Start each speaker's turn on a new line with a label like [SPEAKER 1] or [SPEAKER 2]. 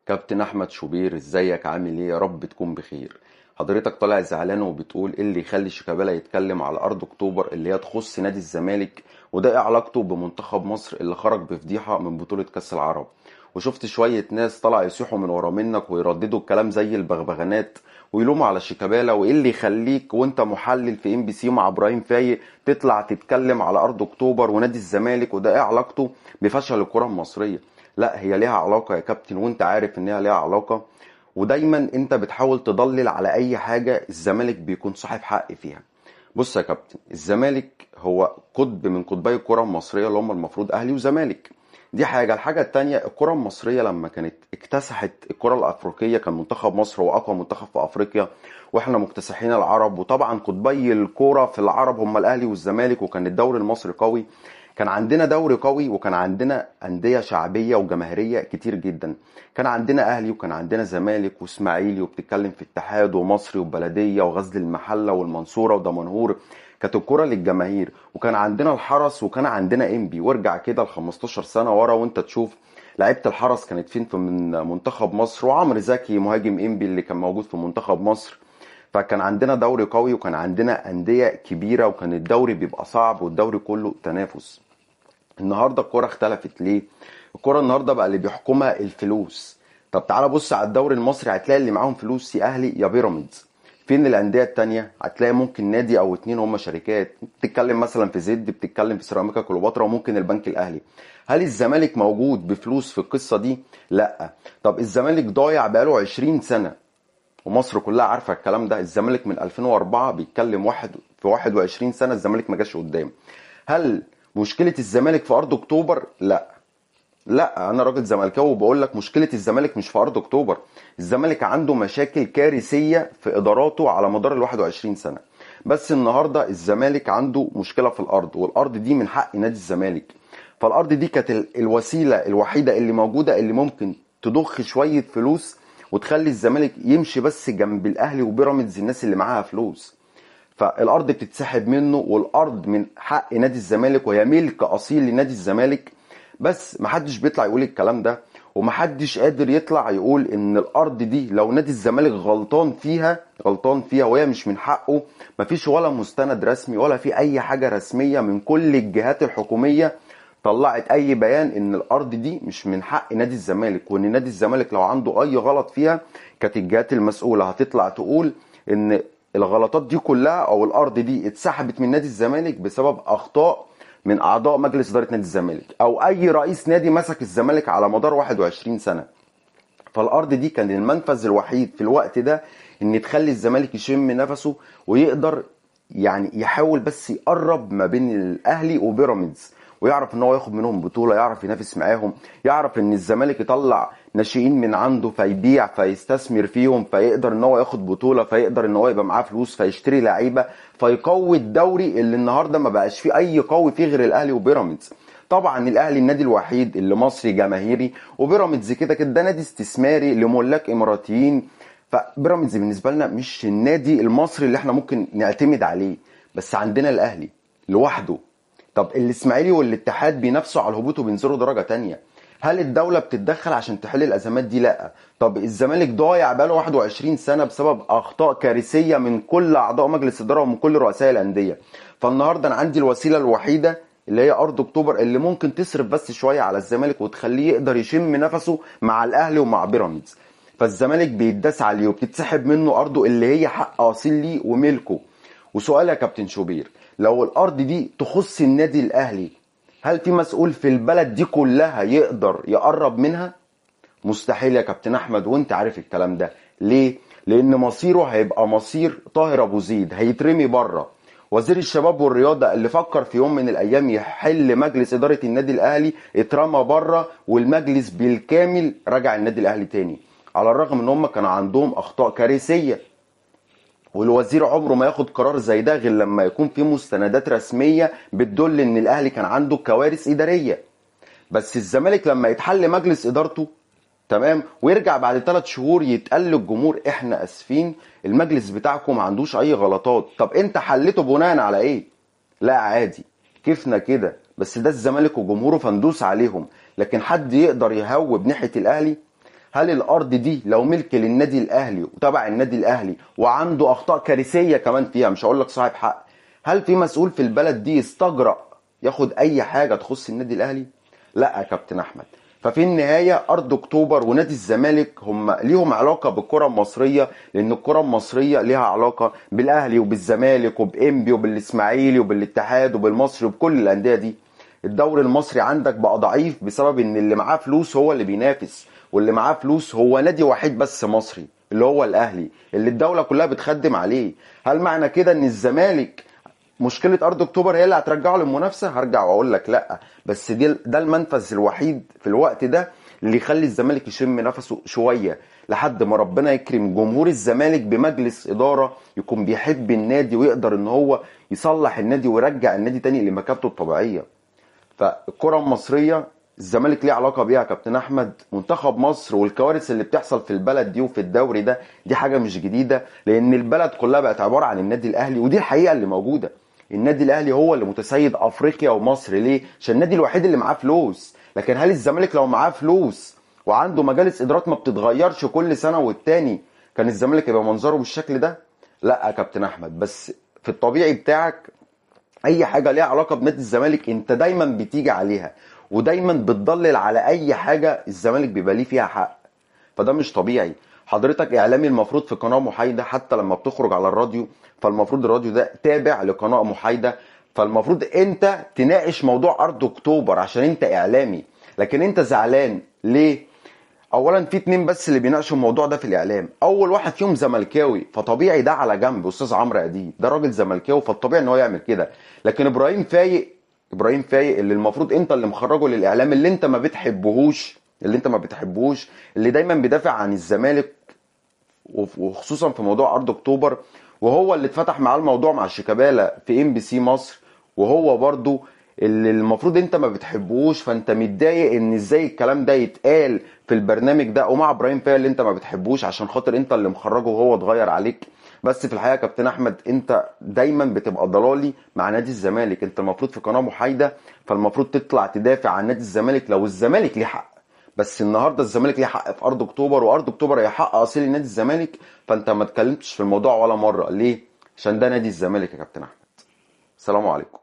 [SPEAKER 1] كابتن احمد شوبير، ازيك؟ عامل ايه؟ يا رب تكون بخير. حضرتك طالع زعلان وبتقول ايه اللي يخلي شيكابالا يتكلم على ارض اكتوبر اللي هي تخص نادي الزمالك، وده ايه علاقته بمنتخب مصر اللي خرج بفضيحة من بطولة كاس العرب؟ وشفت شوية ناس طلع يصيحوا من ورا منك ويرددوا الكلام زي البغبغانات ويلوموا على شيكابالا، وايه اللي يخليك وانت محلل في ام بي سي مع ابراهيم فايق تطلع تتكلم على ارض اكتوبر ونادي الزمالك، وده ايه علاقته بفشل الكرة المصرية؟ لا، هي ليها علاقة يا كابتن، وانت عارف ان هي ليها علاقة. ودايما انت بتحاول تضلل على اي حاجة الزمالك بيكون صاحب حق فيها. بص يا كابتن، الزمالك هو قطب من قطبي الكرة المصرية اللي هم المفروض اهلي وزمالك. دي حاجة. الحاجة التانية، الكرة المصرية لما كانت اكتسحت الكرة الافريقية كان منتخب مصر هو اقوى منتخب في افريقيا، واحنا مكتسحين العرب، وطبعا قطبي الكرة في العرب هم الاهلي والزمالك، وكان الدوري المصري قوي. كان عندنا دوري قوي، وكان عندنا أندية شعبية وجماهيرية كتير جدا. كان عندنا أهلي، وكان عندنا زمالك وإسماعيلي، وبتتكلم في اتحاد ومصري وبلدية وغزل المحلة والمنصورة ودمنهور. كانت الكرة للجماهير. وكان عندنا الحرس، وكان عندنا انبي. وارجع كده ل 15 سنة ورا وانت تشوف لعيبة الحرس كانت فين في من منتخب مصر، وعمرو زكي مهاجم انبي اللي كان موجود في منتخب مصر. فكان عندنا دوري قوي، وكان عندنا أندية كبيرة، وكان الدوري بيبقى صعب، والدوري كله تنافس. النهارده الكوره اختلفت ليه؟ الكوره النهارده بقى اللي بيحكمها الفلوس. طب تعالى بص على الدوري المصري، هتلاقي اللي معاهم فلوس يا اهلي يا بيراميدز. فين الانديه التانية؟ هتلاقي ممكن نادي او اتنين هم شركات، بتتكلم مثلا في زد، بتتكلم في سيراميكا كليوباترا، وممكن البنك الاهلي. هل الزمالك موجود بفلوس في القصه دي؟ لا. طب الزمالك ضايع بقاله 20 سنه، ومصر كلها عارفه الكلام ده. الزمالك من 2004 بيتكلم في 21 سنه الزمالك ما جاش قدام. هل مشكله الزمالك في ارض اكتوبر؟ لا. لا، انا راجل زملكاوي وبقول لك مشكله الزمالك مش في ارض اكتوبر. الزمالك عنده مشاكل كارثيه في اداراته على مدار ال 21 سنه. بس النهارده الزمالك عنده مشكله في الارض، والارض دي من حق نادي الزمالك. فالارض دي كانت الوسيله الوحيده اللي موجوده اللي ممكن تضخ شويه فلوس وتخلي الزمالك يمشي بس جنب الاهلي وبيراميدز، الناس اللي معاها فلوس. فالارض بتتسحب منه، والارض من حق نادي الزمالك، وهي ملك اصيل لنادي الزمالك. بس محدش بيطلع يقول الكلام ده، ومحدش قادر يطلع يقول ان الارض دي لو نادي الزمالك غلطان فيها وهي مش من حقه. مفيش ولا مستند رسمي ولا في اي حاجة رسمية من كل الجهات الحكومية طلعت اي بيان ان الارض دي مش من حق نادي الزمالك، وان نادي الزمالك لو عنده اي غلط فيها كانت الجهات المسؤولة هتطلع تقول ان الغلطات دي كلها او الارض دي اتسحبت من نادي الزمالك بسبب اخطاء من اعضاء مجلس اداره نادي الزمالك او اي رئيس نادي مسك الزمالك على مدار 21 سنه. فالارض دي كان المنفذ الوحيد في الوقت ده ان تخلي الزمالك يشم نفسه ويقدر يعني يحاول بس يقرب ما بين الاهلي وبيراميدز، ويعرف ان هو ياخد منهم بطوله، يعرف ينافس معاهم، يعرف ان الزمالك يطلع ناشئين من عنده فيبيع فيستثمر فيهم فيقدر ان هو ياخد بطوله، فيقدر ان هو يبقى معاه فلوس فيشتري لعيبه، فيقوي الدوري اللي النهارده ما بقاش فيه اي قوي فيه غير الاهلي وبيراميدز. طبعا الاهلي النادي الوحيد اللي مصري جماهيري، وبيراميدز كده كده ده نادي استثماري لملاك اماراتيين. فبيراميدز بالنسبه لنا مش النادي المصري اللي احنا ممكن نعتمد عليه. بس عندنا الاهلي لوحده. طب الاسماعيلي والاتحاد بينافسوا على الهبوط وبينزلوا درجه تانية. هل الدوله بتتدخل عشان تحل الازمات دي؟ لا. طب الزمالك ضايع بقاله 21 سنه بسبب اخطاء كارثيه من كل اعضاء مجلس الاداره ومن كل رؤساء الانديه. فالنهارده انا عندي الوسيله الوحيده اللي هي ارض اكتوبر اللي ممكن تصرف بس شويه على الزمالك وتخليه يقدر يشم نفسه مع الاهلي ومع بيراميدز. فالزمالك بيتداس عليه وبتتسحب منه ارضه اللي هي حق اصيل ليه وملكه. وسؤال يا كابتن شوبير، لو الارض دي تخص النادي الاهلي، هل في مسؤول في البلد دي كلها يقدر يقرب منها؟ مستحيل يا كابتن احمد، وانت عارف الكلام ده. ليه؟ لان مصيره هيبقى مصير طاهر ابو زيد، هيترمي بره. وزير الشباب والرياضه اللي فكر في يوم من الايام يحل مجلس اداره النادي الاهلي اترمى بره، والمجلس بالكامل رجع النادي الاهلي تاني، على الرغم ان هم كان عندهم اخطاء كارثيه. والوزير عمره ما ياخد قرار زي ده غير لما يكون في مستندات رسميه بتدل ان الاهلي كان عنده كوارث اداريه. بس الزمالك لما يتحل مجلس ادارته تمام ويرجع بعد 3 شهور يتقال للجمهور احنا اسفين، المجلس بتاعكم ما عندوش اي غلطات. طب انت حلته بناء على ايه؟ لا عادي، كيفنا كده، بس ده الزمالك وجمهوره فندوس عليهم. لكن حد يقدر يهوب ناحيه الاهلي؟ هل الارض دي لو ملك للنادي الاهلي وتبع النادي الاهلي وعنده اخطاء كارثيه كمان فيها، مش هقول لك صاحب حق، هل في مسؤول في البلد دي يستجرأ ياخد اي حاجه تخص النادي الاهلي؟ لا يا كابتن احمد. ففي النهايه ارض اكتوبر ونادي الزمالك هم ليهم علاقه بالكره المصريه، لان الكره المصريه ليها علاقه بالاهلي وبالزمالك وبانبي وبالاسماعيلي وبالاتحاد وبالمصري وبكل الانديه دي. الدوري المصري عندك بقى ضعيف بسبب ان اللي معاه فلوس هو اللي بينافس، واللي معاه فلوس هو نادي وحيد بس مصري اللي هو الاهلي اللي الدوله كلها بتخدم عليه. هل معنى كده ان الزمالك مشكله ارض اكتوبر هي اللي هترجعه للمنافسه؟ هرجع واقول لك لا، بس ده المنفذ الوحيد في الوقت ده اللي يخلي الزمالك يشم نفسه شويه لحد ما ربنا يكرم جمهور الزمالك بمجلس اداره يكون بيحب النادي ويقدر ان هو يصلح النادي ويرجع النادي تاني لمكانته الطبيعيه. فالكره المصريه الزمالك ليه علاقه بيها يا كابتن احمد. منتخب مصر والكوارث اللي بتحصل في البلد دي وفي الدوري ده دي حاجه مش جديده، لان البلد كلها بقت عباره عن النادي الاهلي، ودي الحقيقه اللي موجوده. النادي الاهلي هو اللي متسيد افريقيا ومصر. ليه؟ عشان النادي الوحيد اللي معاه فلوس. لكن هل الزمالك لو معاه فلوس وعنده مجالس ادارات ما بتتغيرش كل سنه والتاني كان الزمالك يبقى منظره بالشكل ده؟ لا يا كابتن احمد. بس في الطبيعي بتاعك اي حاجه ليها علاقه بنادي الزمالك انت دايما بتيجي عليها ودايما بتضلل على اي حاجه الزمالك بيبقى ليه فيها حق. فده مش طبيعي. حضرتك اعلامي المفروض في قناه محايده، حتى لما بتخرج على الراديو فالمفروض الراديو ده تابع لقناه محايده، فالمفروض انت تناقش موضوع ارض اكتوبر عشان انت اعلامي. لكن انت زعلان ليه؟ اولا في اتنين بس اللي بيناقشوا الموضوع ده في الاعلام، اول واحد فيهم زملكاوي فطبيعي ده على جنب، استاذ عمرو اديب ده راجل زملكاوي فالطبيعي ان هو يعمل كده. لكن ابراهيم فايق اللي المفروض انت اللي مخرجه للاعلام، اللي انت ما بتحبوش، اللي دايما بيدافع عن الزمالك وخصوصا في موضوع ارض اكتوبر، وهو اللي اتفتح معاه الموضوع مع شيكابالا في MBC مصر، وهو برضو اللي المفروض انت ما بتحبوش. فانت متضايق ان ازاي الكلام ده يتقال في البرنامج ده ومع ابراهيم فايق اللي انت ما بتحبوش عشان خاطر انت اللي مخرجه وهو اتغير عليك. بس في الحقيقه يا كابتن احمد انت دايما بتبقى ضلالي مع نادي الزمالك. انت المفروض في قناه محايده فالمفروض تطلع تدافع عن نادي الزمالك لو الزمالك ليه حق. بس النهارده الزمالك ليه حق في ارض اكتوبر، وارض اكتوبر هي حق اصيل لنادي الزمالك، فانت ما اتكلمتش في الموضوع ولا مره. ليه؟ عشان ده نادي الزمالك يا كابتن احمد. السلام عليكم.